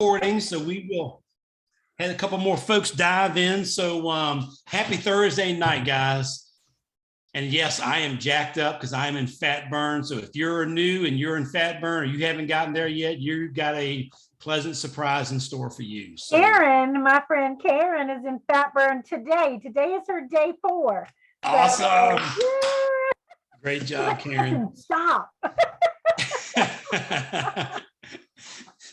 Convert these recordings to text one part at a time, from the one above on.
Recording, so we will had a couple more folks dive in. So happy Thursday night, guys. And yes, I am jacked up because I am in fat burn. So if you're new and you're in fat burn or you haven't gotten there yet, you've got a pleasant surprise in store for you. So, Karen, my friend Karen, is in fat burn today. Today is her day 4. Awesome. Yeah. Great job, Karen. Stop.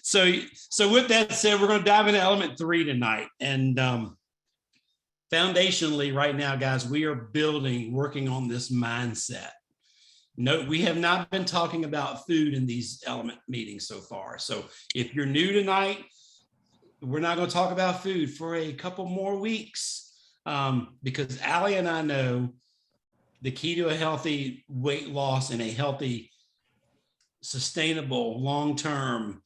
So with that said, we're going to dive into element 3 tonight. And foundationally right now, guys, we are working on this mindset. No, we have not been talking about food in these element meetings so far. So if you're new tonight, we're not going to talk about food for a couple more weeks because Allie and I know the key to a healthy weight loss and a healthy, sustainable, long-term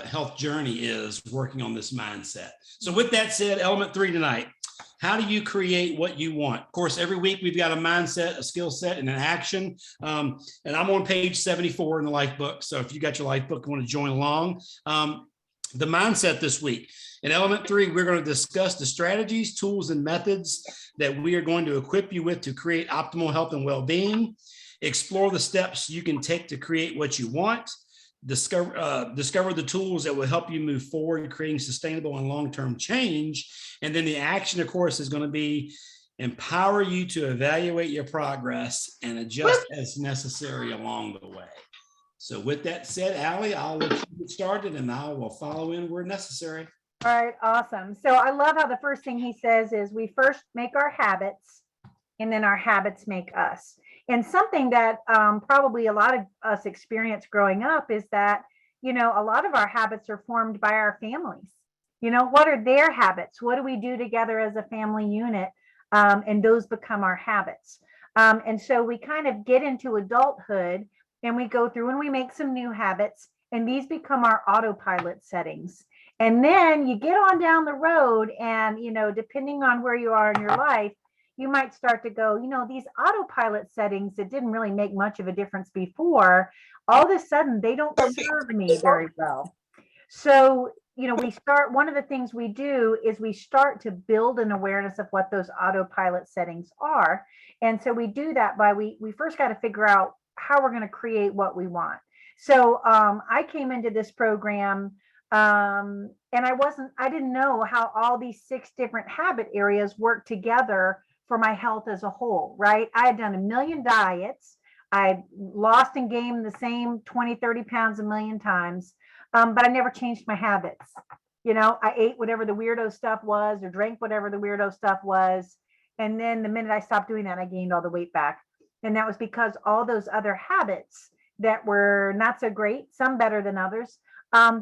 health journey is working on this mindset. So with that said, element 3 tonight, how do you create what you want? Of course, every week we've got a mindset, a skill set, and an action. And I'm on page 74 in the life book. So if you got your life book and want to join along, the mindset this week. In element 3, we're going to discuss the strategies, tools, and methods that we are going to equip you with to create optimal health and well-being. Explore the steps you can take to create what you want. Discover the tools that will help you move forward, creating sustainable and long-term change. And then the action, of course, is going to be empower you to evaluate your progress and adjust as necessary along the way. So with that said, Allie, I'll let you get started and I will follow in where necessary. All right, awesome. So I love how the first thing he says is we first make our habits and then our habits make us. And something that probably a lot of us experience growing up is that, a lot of our habits are formed by our families. What are their habits? What do we do together as a family unit? And those become our habits. And so we kind of get into adulthood and we go through and we make some new habits and these become our autopilot settings. And then you get on down the road and, depending on where you are in your life, you might start to go, these autopilot settings that didn't really make much of a difference before, all of a sudden they don't serve me very well. So, one of the things we do is we start to build an awareness of what those autopilot settings are. And so we do that by, we first got to figure out how we're going to create what we want. So I came into this program and I didn't know how all these 6 different habit areas work together for my health as a whole, right? I had done a million diets. I lost and gained the same 20, 30 pounds a million times, but I never changed my habits. I ate whatever the weirdo stuff was or drank whatever the weirdo stuff was. And then the minute I stopped doing that, I gained all the weight back. And that was because all those other habits that were not so great, some better than others,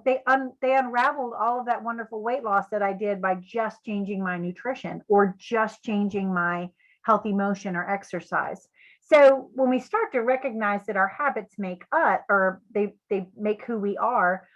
they unraveled all of that wonderful weight loss that I did by just changing my nutrition or just changing my healthy motion or exercise. So when we start to recognize that our habits make us, or they make who we are,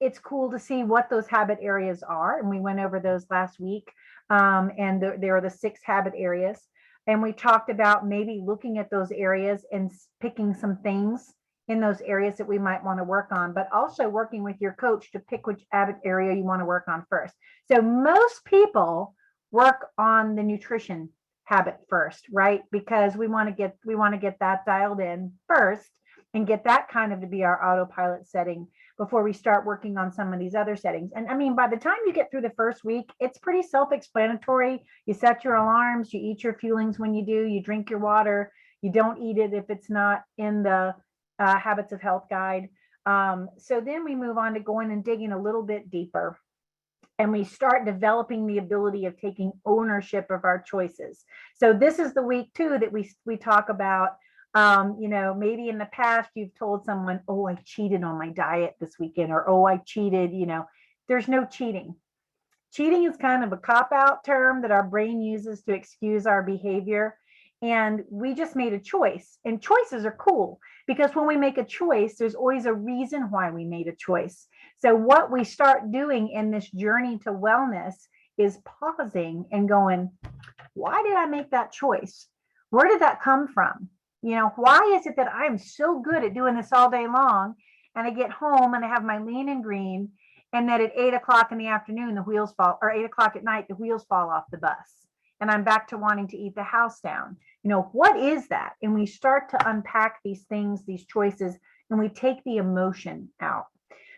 it's cool to see what those habit areas are. And we went over those last week. And there are the 6 habit areas. And we talked about maybe looking at those areas and picking some things in those areas that we might want to work on, but also working with your coach to pick which habit area you want to work on first. So most people work on the nutrition habit first, right? Because we want to get that dialed in first and get that kind of to be our autopilot setting before we start working on some of these other settings. And I mean, by the time you get through the first week, it's pretty self-explanatory. You set your alarms, you eat your fuelings when you do, you drink your water, you don't eat it if it's not in the Habits of Health guide. So then we move on to going and digging a little bit deeper. And we start developing the ability of taking ownership of our choices. So this is the week 2 that we talk about, maybe in the past you've told someone, oh, I cheated on my diet this weekend, or, oh, I cheated, there's no cheating. Cheating is kind of a cop-out term that our brain uses to excuse our behavior. And we just made a choice, and choices are cool because when we make a choice, there's always a reason why we made a choice. So what we start doing in this journey to wellness is pausing and going, why did I make that choice? Where did that come from? Why is it that I'm so good at doing this all day long and I get home and I have my lean and green and that at 8 o'clock in the afternoon, the wheels fall, or 8 o'clock at night, the wheels fall off the bus. And I'm back to wanting to eat the house down. What is that? And we start to unpack these things, these choices, and we take the emotion out.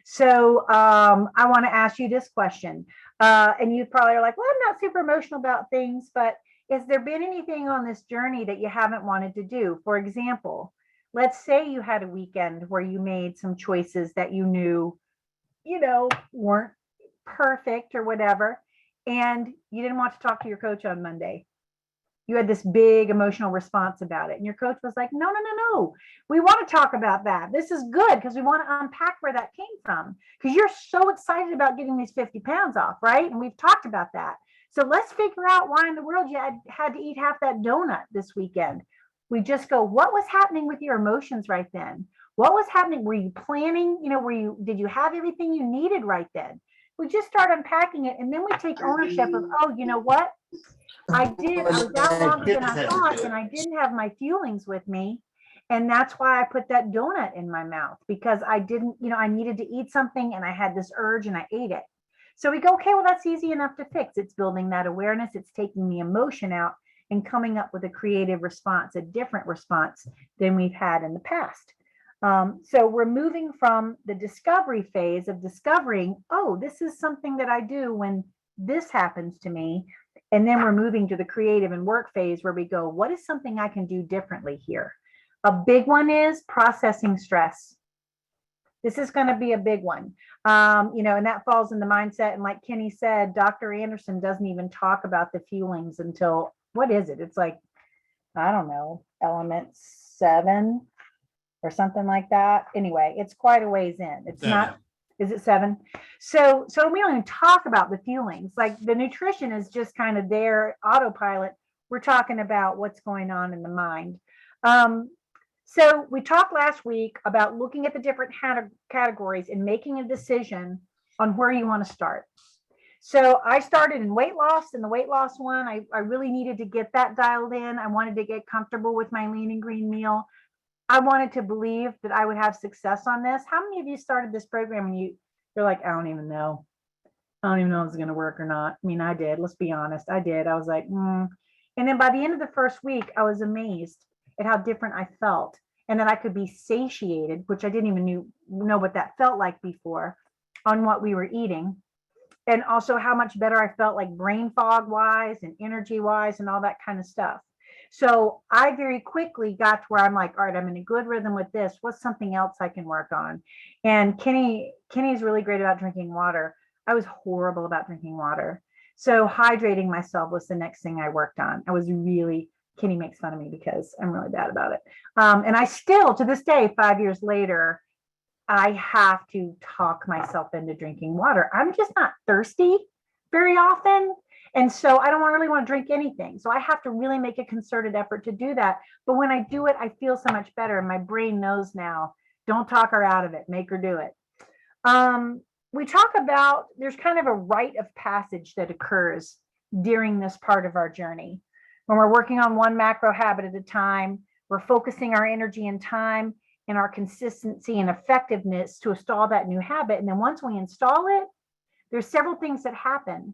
So I want to ask you this question. And you probably are like, well, I'm not super emotional about things, but has there been anything on this journey that you haven't wanted to do? For example, let's say you had a weekend where you made some choices that you knew, weren't perfect or whatever, and you didn't want to talk to your coach on Monday. You had this big emotional response about it. And your coach was like, no, no, no, no. We want to talk about that. This is good because we want to unpack where that came from. Because you're so excited about getting these 50 pounds off, right? And we've talked about that. So let's figure out why in the world you had to eat half that donut this weekend. We just go, what was happening with your emotions right then? What was happening? Were you planning? Did you have everything you needed right then? We just start unpacking it. And then we take ownership of, oh, you know what? I was out longer than I thought, and I didn't have my feelings with me. And that's why I put that donut in my mouth, because I didn't, I needed to eat something and I had this urge and I ate it. So we go, okay, well, that's easy enough to fix. It's building that awareness. It's taking the emotion out and coming up with a creative response, a different response than we've had in the past. So we're moving from the discovery phase of discovering, oh, this is something that I do when this happens to me. And then we're moving to the creative and work phase where we go, what is something I can do differently here? A big one is processing stress. This is going to be a big one, and that falls in the mindset. And like Kenny said, Dr. Anderson doesn't even talk about the feelings until, what is it? It's like, I don't know, element 7 or something like that. Anyway, it's quite a ways in. It's 7. Not, is it 7? So we don't even talk about the feelings. Like the nutrition is just kind of their autopilot. We're talking about what's going on in the mind. So we talked last week about looking at the different categories and making a decision on where you want to start. So I started in weight loss, and the weight loss one, I really needed to get that dialed in. I wanted to get comfortable with my lean and green meal. I wanted to believe that I would have success on this. How many of you started this program and you're like, I don't even know. I don't even know if it's going to work or not. I mean, I did. Let's be honest. I did. I was like, And then by the end of the first week, I was amazed at how different I felt, and that I could be satiated, which I didn't even know what that felt like before, on what we were eating. And also how much better I felt, like brain fog wise and energy wise and all that kind of stuff. So I very quickly got to where I'm like, all right, I'm in a good rhythm with this. What's something else I can work on? And Kenny's really great about drinking water. I was horrible about drinking water. So hydrating myself was the next thing I worked on. Kenny makes fun of me because I'm really bad about it. And I still, to this day, 5 years later, I have to talk myself into drinking water. I'm just not thirsty very often. And so I don't really want to drink anything. So I have to really make a concerted effort to do that. But when I do it, I feel so much better. And my brain knows now, don't talk her out of it, make her do it. We talk about, there's kind of a rite of passage that occurs during this part of our journey. When we're working on one macro habit at a time, we're focusing our energy and time and our consistency and effectiveness to install that new habit. And then once we install it, there's several things that happen.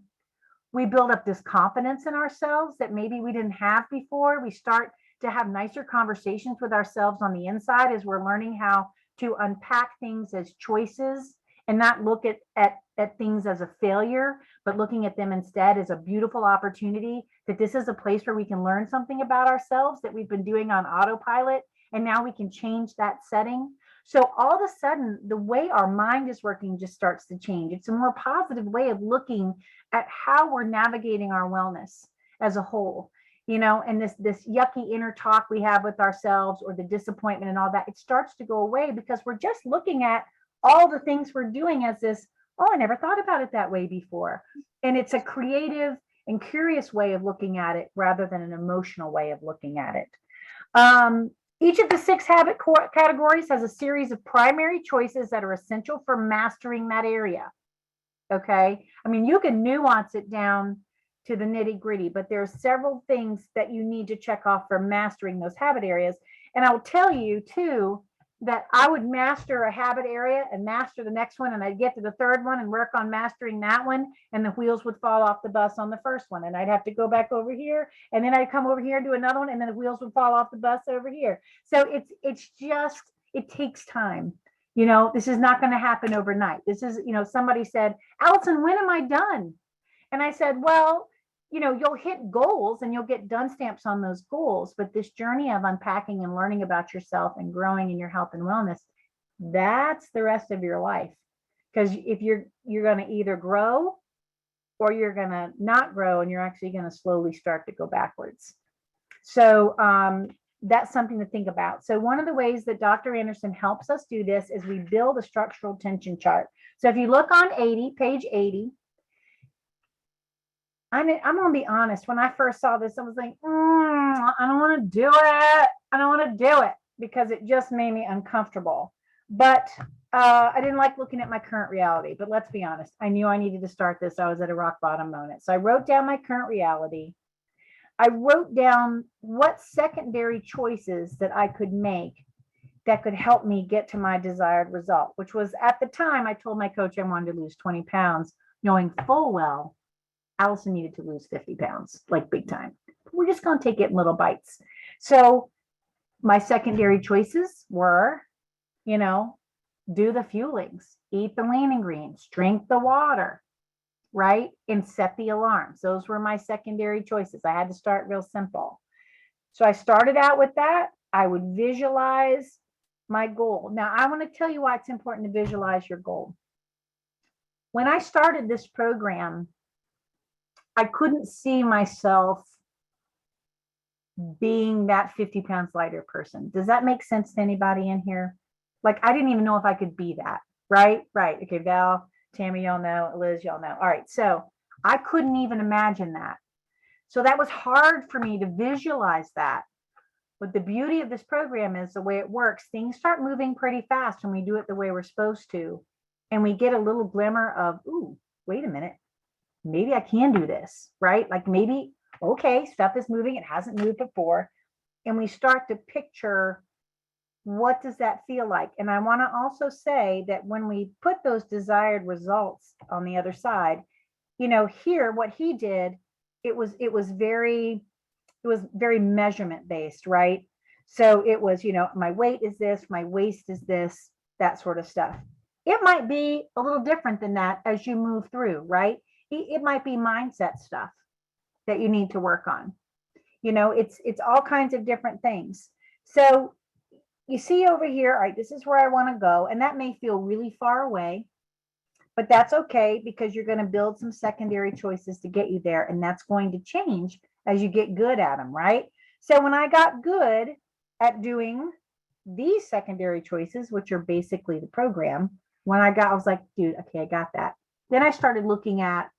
We build up this confidence in ourselves that maybe we didn't have before. We start to have nicer conversations with ourselves on the inside as we're learning how to unpack things as choices and not look at things as a failure, but looking at them instead as a beautiful opportunity, that this is a place where we can learn something about ourselves that we've been doing on autopilot, and now we can change that setting. So all of a sudden, the way our mind is working just starts to change. It's a more positive way of looking at how we're navigating our wellness as a whole, and this yucky inner talk we have with ourselves, or the disappointment and all that, it starts to go away because we're just looking at all the things we're doing as this, oh, I never thought about it that way before. And it's a creative and curious way of looking at it rather than an emotional way of looking at it. Each of the 6 habit categories has a series of primary choices that are essential for mastering that area. Okay. I mean, you can nuance it down to the nitty gritty, but there are several things that you need to check off for mastering those habit areas. And I'll tell you too, that I would master a habit area and master the next one, and I'd get to the third one and work on mastering that one, and the wheels would fall off the bus on the first one, and I'd have to go back over here, and then I'd come over here and do another one, and then the wheels would fall off the bus over here. So it's just, it takes time. You know, this is not going to happen overnight. This is, you know, somebody said, Allison, when am I done? And I said, well, you know, you'll hit goals and you'll get done stamps on those goals, but this journey of unpacking and learning about yourself and growing in your health and wellness, that's the rest of your life. Because if you're going to either grow or you're going to not grow, and you're actually going to slowly start to go backwards. So that's something to think about. So one of the ways that Dr. Anderson helps us do this is we build a structural tension chart. So if you look on page 80, I'm gonna be honest. When I first saw this, I was like, I don't want to do it. I don't want to do it because it just made me uncomfortable. But I didn't like looking at my current reality. But let's be honest. I knew I needed to start this. I was at a rock bottom moment. So I wrote down my current reality. I wrote down what secondary choices that I could make that could help me get to my desired result, which was, at the time, I told my coach I wanted to lose 20 pounds, knowing full well Allison needed to lose 50 pounds, like big time. We're just going to take it in little bites. So my secondary choices were, you know, do the fuelings, eat the lean ingredients, drink the water, right? And set the alarms. Those were my secondary choices. I had to start real simple. So I started out with that. I would visualize my goal. Now, I want to tell you why it's important to visualize your goal. When I started this program, I couldn't see myself being that 50 pounds lighter person. Does that make sense to anybody in here? Like, I didn't even know if I could be that, right? Right. Okay, Val, Tammy, y'all know, Liz, y'all know. All right, so I couldn't even imagine that. So that was hard for me to visualize that. But the beauty of this program is the way it works. Things start moving pretty fast when we do it the way we're supposed to. And we get a little glimmer of, ooh, wait a minute. Maybe I can do this, right? Like maybe, okay, stuff is moving. It hasn't moved before. And we start to picture, what does that feel like? And I want to also say that when we put those desired results on the other side, you know, here, what he did, it was very measurement based, right? So it was, you know, my weight is this, my waist is this, that sort of stuff. It might be a little different than that as you move through, right? It might be mindset stuff that you need to work on. You know, it's all kinds of different things. So you see over here, all right, this is where I want to go. And that may feel really far away, but that's okay, because you're going to build some secondary choices to get you there. And that's going to change as you get good at them, right? So when I got good at doing these secondary choices, which are basically the program, I was like, dude, okay, I got that. Then I started looking at,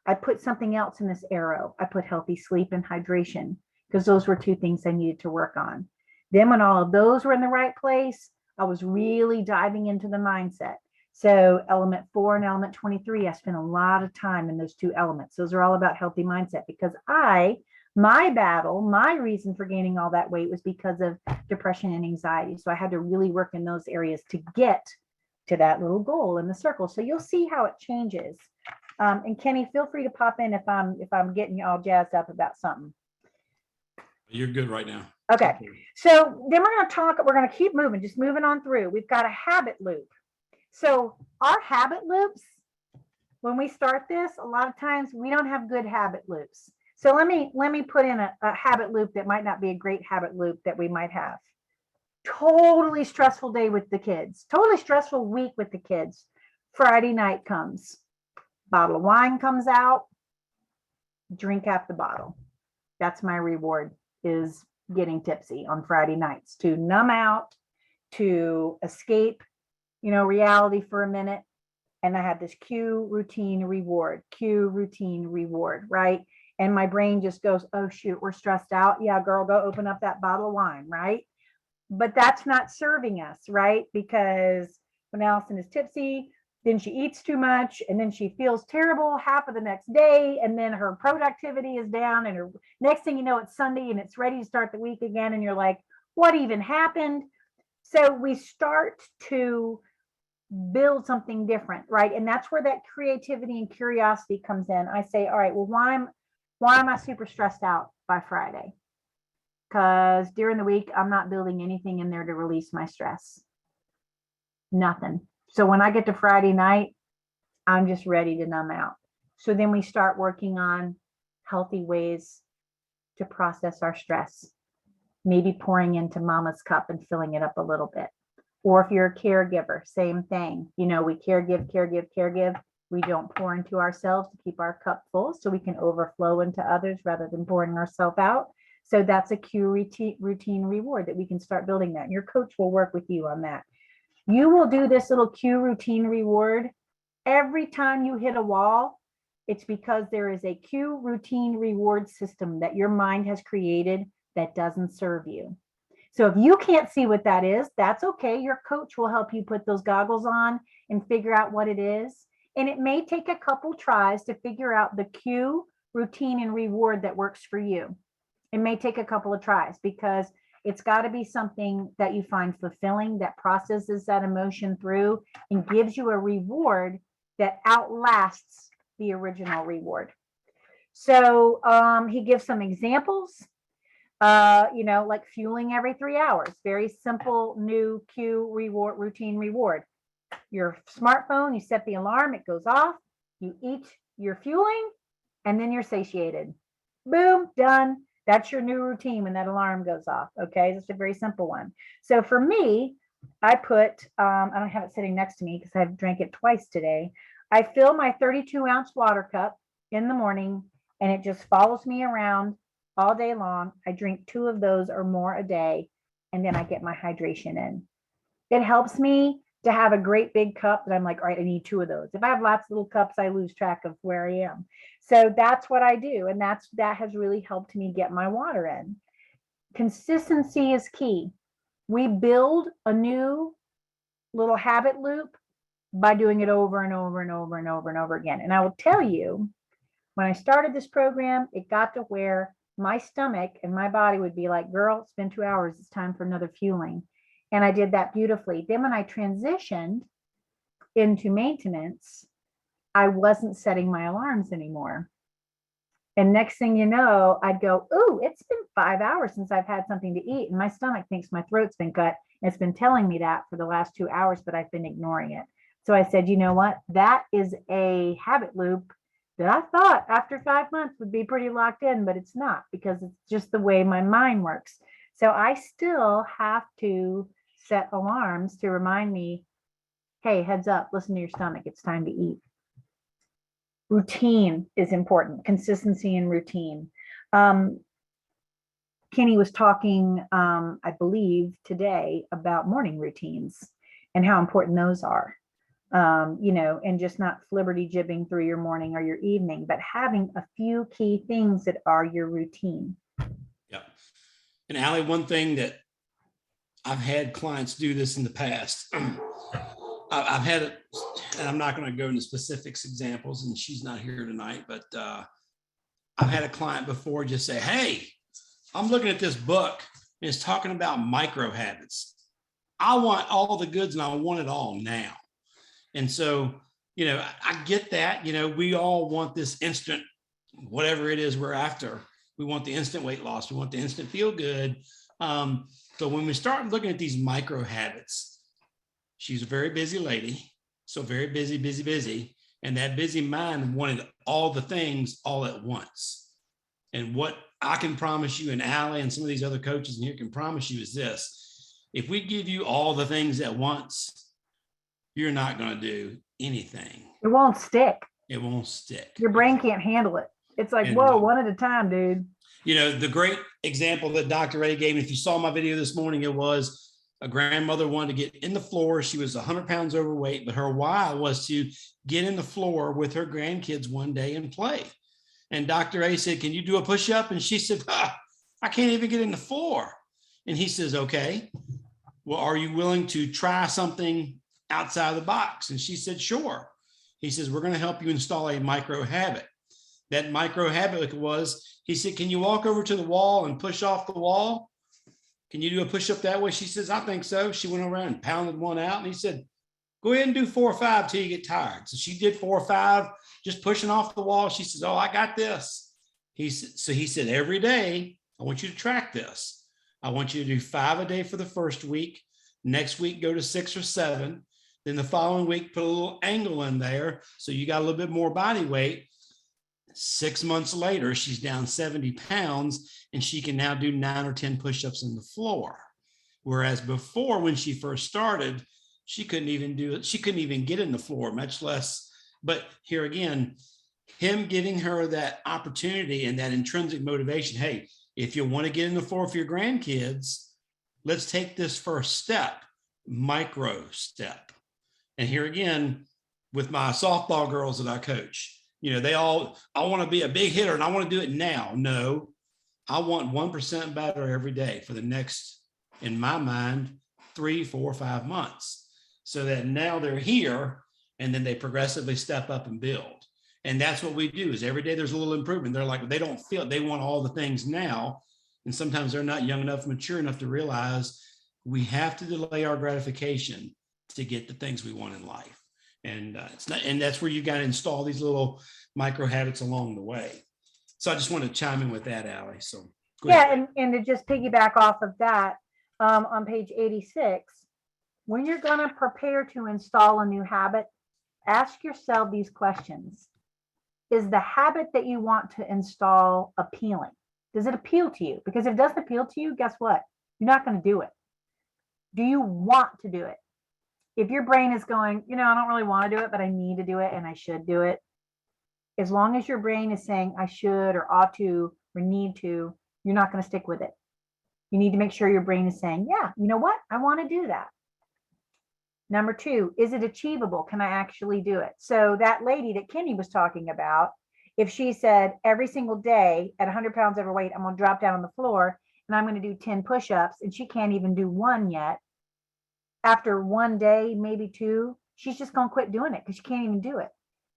I put something else in this arrow. I put healthy sleep and hydration, because those were two things I needed to work on. Then when all of those were in the right place, I was really diving into the mindset. So element 4 and element 23, I spent a lot of time in those two elements. Those are all about healthy mindset, because my reason for gaining all that weight was because of depression and anxiety. So I had to really work in those areas to get to that little goal in the circle. So you'll see how it changes. And Kenny, feel free to pop in if I'm getting you all jazzed up about something. You're good right now. Okay. So then we're going to keep moving, just moving on through. We've got a habit loop. So our habit loops, when we start this, a lot of times we don't have good habit loops. So let me put in a habit loop that might not be a great habit loop that we might have. Totally stressful day with the kids, totally stressful week with the kids. Friday night comes, bottle of wine comes out, drink half the bottle. That's my reward, is getting tipsy on Friday nights to numb out, to escape, you know, reality for a minute. And I had this cue, routine, reward, right? And my brain just goes, oh shoot, we're stressed out. Yeah, girl, go open up that bottle of wine, right? But that's not serving us, right? Because when Allison is tipsy, then she eats too much, and then she feels terrible half of the next day, and then her productivity is down, and her next thing you know, it's Sunday and it's ready to start the week again, and you're like, what even happened? So we start to build something different, right? And that's where that creativity and curiosity comes in. I say, all right, well, why am I super stressed out by Friday? Because during the week, I'm not building anything in there to release my stress. Nothing. So when I get to Friday night, I'm just ready to numb out. So then we start working on healthy ways to process our stress. Maybe pouring into mama's cup and filling it up a little bit. Or if you're a caregiver, same thing. You know, we caregive. We don't pour into ourselves to keep our cup full so we can overflow into others rather than pouring ourselves out. So that's a cue routine reward that we can start building that. And your coach will work with you on that. You will do this little cue routine reward every time you hit a wall. It's because there is a cue routine reward system that your mind has created that doesn't serve you. So if you can't see what that is, that's okay. Your coach will help you put those goggles on and figure out what it is. And it may take a couple tries to figure out the cue, routine, and reward that works for you. It may take a couple of tries because it's got to be something that you find fulfilling, that processes that emotion through and gives you a reward that outlasts the original reward. So he gives some examples. Like fueling every 3 hours, very simple new cue reward routine reward. Your smartphone, you set the alarm, it goes off, you eat your fueling, and then you're satiated. Boom, done. That's your new routine when that alarm goes off. Okay, that's a very simple one. So for me, I put, I don't have it sitting next to me because I've drank it twice today. I fill my 32-ounce water cup in the morning and it just follows me around all day long. I drink 2 of those or more a day, and then I get my hydration in. It helps me to have a great big cup that I'm like, all right, I need 2 of those. If I have lots of little cups, I lose track of where I am. So that's what I do. And that has really helped me get my water in. Consistency is key. We build a new little habit loop by doing it over and over and over and over and over again. And I will tell you, when I started this program, it got to where my stomach and my body would be like, girl, it's been 2 hours. It's time for another fueling. And I did that beautifully. Then when I transitioned into maintenance, I wasn't setting my alarms anymore. And next thing you know, I'd go, ooh, it's been 5 hours since I've had something to eat. And my stomach thinks my throat's been cut. And it's been telling me that for the last 2 hours, but I've been ignoring it. So I said, you know what? That is a habit loop that I thought after 5 months would be pretty locked in, but it's not because it's just the way my mind works. So I still have to set alarms to remind me, hey, heads up, listen to your stomach. It's time to eat. Routine is important, consistency and routine. Kenny was talking, I believe, today about morning routines and how important those are. And just not flibberty jibbing through your morning or your evening, but having a few key things that are your routine. Yeah. And Allie, one thing that I've had clients do this in the past. I've had it, and I'm not going to go into specifics examples, and she's not here tonight, but I've had a client before just say, hey, I'm looking at this book and it's talking about micro habits. I want all the goods and I want it all now. And so, I get that, we all want this instant, whatever it is we're after. We want the instant weight loss. We want the instant feel good. So when we start looking at these micro habits, she's a very busy lady. So very busy. And that busy mind wanted all the things all at once. And what I can promise you, and Allie and some of these other coaches in here can promise you is this: if we give you all the things at once, you're not going to do anything. It won't stick. It won't stick. Your brain can't handle it. It's like, whoa, one at a time, dude. The great example that Dr. A gave me, if you saw my video this morning, it was a grandmother wanted to get in the floor. She was 100 pounds overweight, but her why was to get in the floor with her grandkids one day and play. And Dr. A said, can you do a push-up? And she said, I can't even get in the floor. And he says, okay, well, are you willing to try something outside the box? And she said, sure. He says, we're going to help you install a micro habit. That micro habit was, he said, can you walk over to the wall and push off the wall? can you do a push-up that way? She says, I think so. She went around and pounded one out. And he said, go ahead and do 4 or 5 till you get tired. So she did 4 or 5, just pushing off the wall. She says, oh, I got this. He said, every day, I want you to track this. I want you to do 5 a day for the first week. Next week, go to 6 or 7. Then the following week, put a little angle in there. So you got a little bit more body weight. 6 months later, she's down 70 pounds and she can now do 9 or 10 push-ups on the floor. Whereas before, when she first started, she couldn't even do it. She couldn't even get in the floor, much less. But here again, him giving her that opportunity and that intrinsic motivation. Hey, if you want to get in the floor for your grandkids, let's take this first step, micro step. And here again, with my softball girls that I coach, they all, I want to be a big hitter and I want to do it now. No, I want 1% better every day for the next, in my mind, 3, 4, 5 months, so that now they're here and then they progressively step up and build. And that's what we do, is every day there's a little improvement. They're like, they don't feel, they want all the things now. And sometimes they're not young enough, mature enough to realize we have to delay our gratification to get the things we want in life. And it's not, and that's where you got to install these little micro habits along the way. So I just want to chime in with that, Allie. So yeah, and to just piggyback off of that, on page 86, when you're going to prepare to install a new habit, ask yourself these questions. Is the habit that you want to install appealing? Does it appeal to you? Because if it doesn't appeal to you, guess what? You're not going to do it. Do you want to do it? If your brain is going, I don't really want to do it, but I need to do it and I should do it. As long as your brain is saying I should or ought to or need to, you're not going to stick with it. You need to make sure your brain is saying, yeah, you know what? I want to do that. Number 2, is it achievable? Can I actually do it? So that lady that Kenny was talking about, if she said every single day at 100 pounds overweight, I'm going to drop down on the floor and I'm going to do 10 push-ups, and she can't even do 1 yet. After 1 day, maybe 2, she's just going to quit doing it because she can't even do it.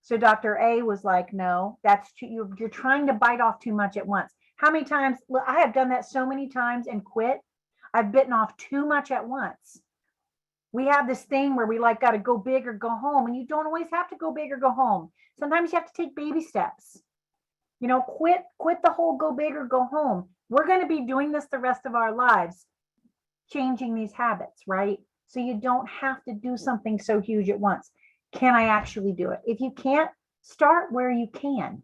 So Dr. A was like, no, that's too, you're trying to bite off too much at once. How many times? I have done that so many times and quit. I've bitten off too much at once. We have this thing where we got to go big or go home, and you don't always have to go big or go home. Sometimes you have to take baby steps. Quit the whole go big or go home. We're going to be doing this the rest of our lives, changing these habits, right? So you don't have to do something so huge at once. Can I actually do it? If you can't, start where you can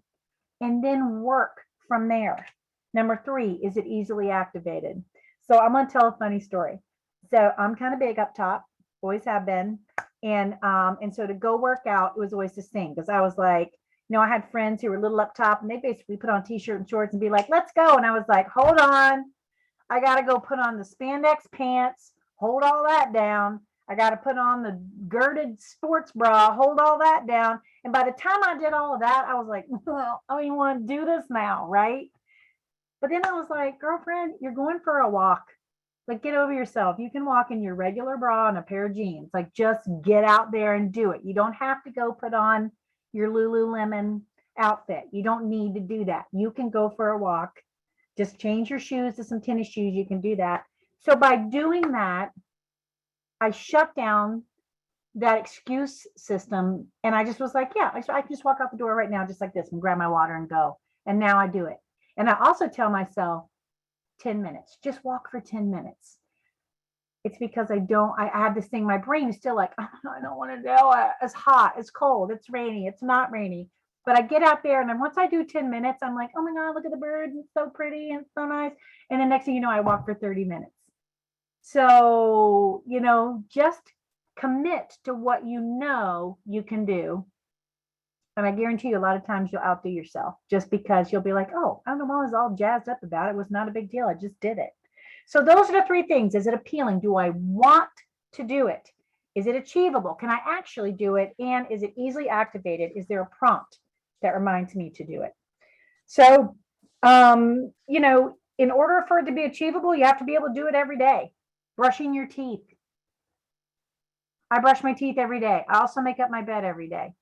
and then work from there. Number 3, is it easily activated? So I'm going to tell a funny story. So I'm kind of big up top, always have been. And so to go work out, it was always this thing, because I was like, I had friends who were a little up top and they basically put on t-shirt and shorts and be like, let's go. And I was like, hold on. I got to go put on the spandex pants, hold all that down. I got to put on the girded sports bra, hold all that down. And by the time I did all of that, I was like, well, I don't even want to do this now, right? But then I was like, girlfriend, you're going for a walk. Like, get over yourself. You can walk in your regular bra and a pair of jeans. Like, just get out there and do it. You don't have to go put on your Lululemon outfit. You don't need to do that. You can go for a walk. Just change your shoes to some tennis shoes. You can do that. So by doing that, I shut down that excuse system. And I just was like, yeah, I can just walk out the door right now, just like this, and grab my water and go. And now I do it. And I also tell myself 10 minutes, just walk for 10 minutes. It's because I have this thing, my brain is still like, oh, I don't want to do it. It's hot, it's cold, it's rainy, it's not rainy. But I get out there, and then once I do 10 minutes, I'm like, oh my God, look at the birds. It's so pretty and so nice. And the next thing you know, I walk for 30 minutes. So, just commit to what you can do. And I guarantee you a lot of times you'll outdo yourself, just because you'll be like, oh, I don't know, I was all jazzed up about it. It was not a big deal. I just did it. So those are the 3 things. Is it appealing? Do I want to do it? Is it achievable? Can I actually do it? And is it easily activated? Is there a prompt that reminds me to do it? So, in order for it to be achievable, you have to be able to do it every day. Brushing your teeth. I brush my teeth every day. I also make up my bed every day.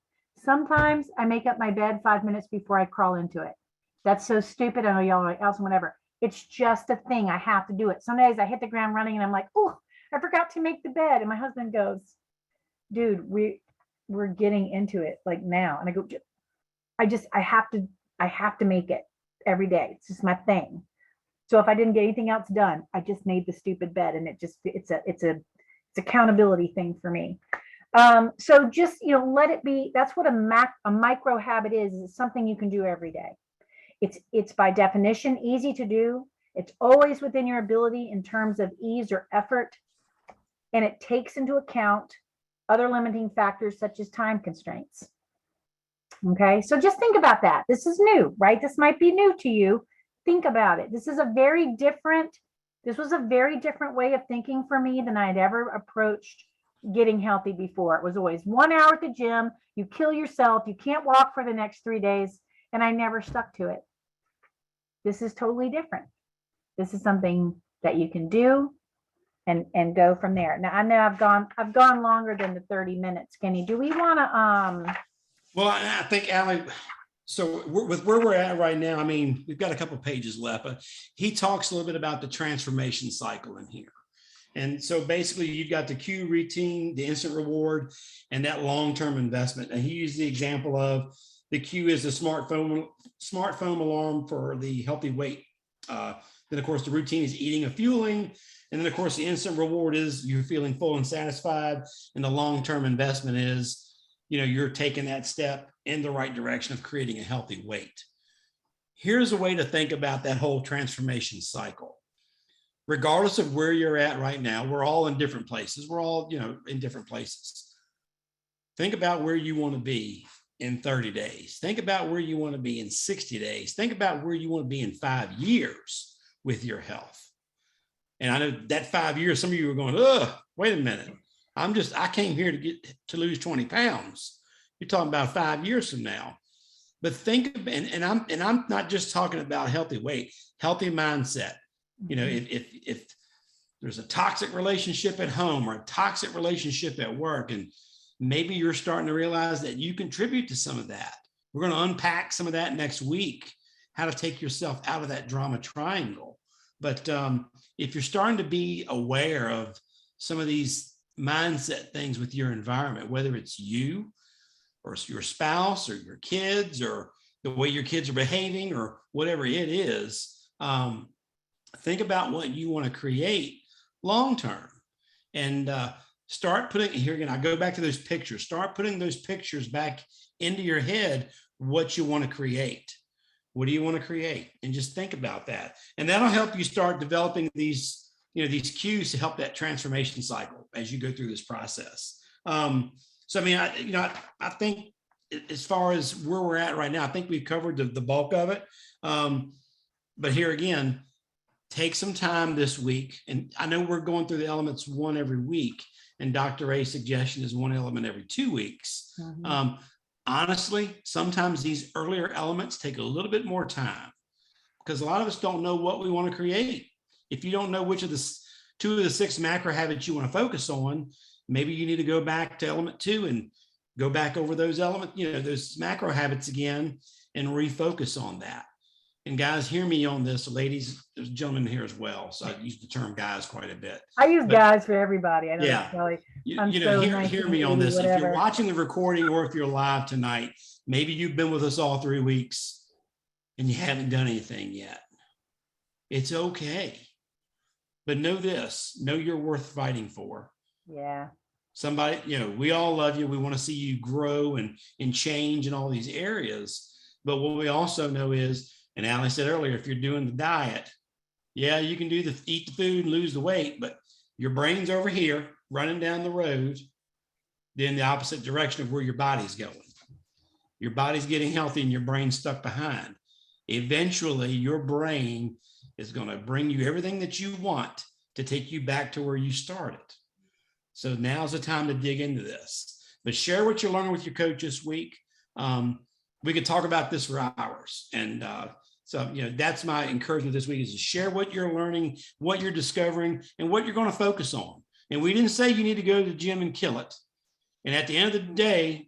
Sometimes I make up my bed 5 minutes before I crawl into it. That's so stupid. I know y'all are like, Allison, whatever. It's just a thing. I have to do it. Some days I hit the ground running and I'm like, oh, I forgot to make the bed. And my husband goes, dude, we're getting into it like now. And I go, I have to make it every day. It's just my thing. So if I didn't get anything else done, I just made the stupid bed, and it's a accountability thing for me. So just, let it be. That's what a micro habit is. It's something you can do every day. It's by definition easy to do. It's always within your ability in terms of ease or effort, and it takes into account other limiting factors such as time constraints. Okay, so just think about that. This is new, right? This might be new to you. Think about it. This was a very different way of thinking for me than I had ever approached getting healthy before. It was always 1 hour at the gym, you kill yourself, you can't walk for the next 3 days, and I never stuck to it. This is totally different. This is something that you can do and go from there. Now I know I've gone longer than the 30 minutes. Kenny, do we want to Well, I think Allie, so with where we're at right now, I mean, we've got a couple pages left, but he talks a little bit about the transformation cycle in here. And so basically you've got the cue routine, the instant reward, and that long-term investment. And he used the example of the cue is the smartphone alarm for the healthy weight. Then of course the routine is eating and fueling. And then of course the instant reward is you're feeling full and satisfied. And the long-term investment is, you're taking that step in the right direction of creating a healthy weight. Here's a way to think about that whole transformation cycle. Regardless of where you're at right now, we're all in different places. We're all, in different places. Think about where you want to be in 30 days. Think about where you want to be in 60 days. Think about where you want to be in 5 years with your health. And I know that 5 years, some of you are going, wait a minute. I came here to lose 20 pounds. You're talking about 5 years from now. But think, and I'm not just talking about healthy weight, healthy mindset. If there's a toxic relationship at home or a toxic relationship at work, and maybe you're starting to realize that you contribute to some of that. We're going to unpack some of that next week, how to take yourself out of that drama triangle. But if you're starting to be aware of some of these mindset things with your environment, whether it's you or your spouse or your kids or the way your kids are behaving or whatever it is, think about what you want to create long-term and start putting, here again, I go back to those pictures, start putting those pictures back into your head, what you want to create. What do you want to create? And just think about that. And that'll help you start developing these cues to help that transformation cycle as you go through this process. So, I mean, I think as far as where we're at right now, I think we've covered the bulk of it. But here again, take some time this week. And I know we're going through the elements one every week, and Dr. A's suggestion is one element every 2 weeks. Mm-hmm. Honestly, sometimes these earlier elements take a little bit more time because a lot of us don't know what we want to create. If you don't know which of the 2 of the 6 macro habits you want to focus on, maybe you need to go back to element 2 and go back over those those macro habits again and refocus on that. And guys, hear me on this. Ladies, there's gentlemen here as well. So I use the term guys quite a bit. I use guys for everybody. I know. Yeah. Probably, hear me on this. Whatever. If you're watching the recording or if you're live tonight, maybe you've been with us all 3 weeks and you haven't done anything yet. It's okay. But know this, know you're worth fighting for. Yeah. Somebody, we all love you. We want to see you grow and change in all these areas. But what we also know is, and Allie said earlier, if you're doing the diet, yeah, you can eat the food and lose the weight, but your brain's over here running down the road, then the opposite direction of where your body's going. Your body's getting healthy and your brain's stuck behind. Eventually, your brain is going to bring you everything that you want to take you back to where you started. So now's the time to dig into this. But share what you're learning with your coach this week. We could talk about this for hours. And so, that's my encouragement this week is to share what you're learning, what you're discovering, and what you're going to focus on. And we didn't say you need to go to the gym and kill it. And at the end of the day,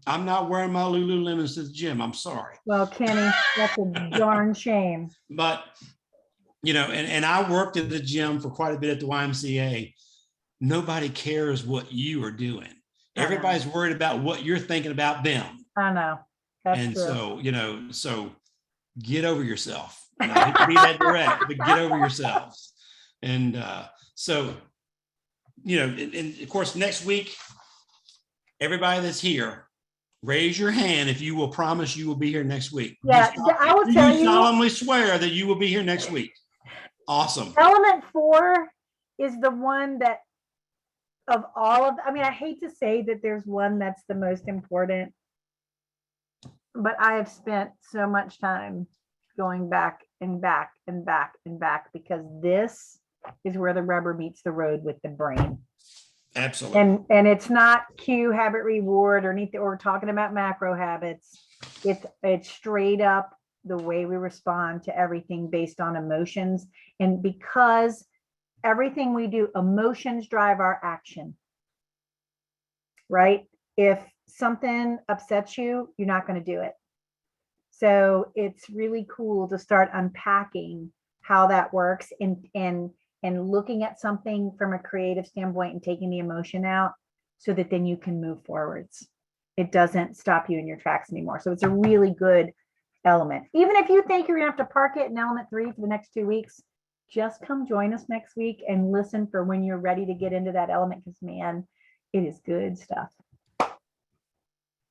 I'm not wearing my Lululemons to the gym. I'm sorry. Well, Kenny, that's a darn shame. But and I worked at the gym for quite a bit at the YMCA. Nobody cares what you are doing. Everybody's worried about what you're thinking about them. I know. That's And true. so get over yourself. And I hate to be that direct, but get over yourselves. And so, and of course, next week, everybody that's here, raise your hand if you will promise you will be here next week. Yeah, I will tell you. Solemnly swear that you will be here next week. Awesome. Element 4 is the one that of all of, I mean, I hate to say that there's one that's the most important, but I have spent so much time going back and back and back and back because this is where the rubber meets the road with the brain. Absolutely. And it's not cue, habit, reward, or anything, or talking about macro habits. It's straight up the way we respond to everything based on emotions. And because everything we do, emotions drive our action, right? If something upsets you, you're not going to do it. So it's really cool to start unpacking how that works and looking at something from a creative standpoint and taking the emotion out so that then you can move forwards. It doesn't stop you in your tracks anymore. So it's a really good element. Even if you think you're gonna have to park it in element 3 for the next 2 weeks, just come join us next week and listen for when you're ready to get into that element, because man, it is good stuff.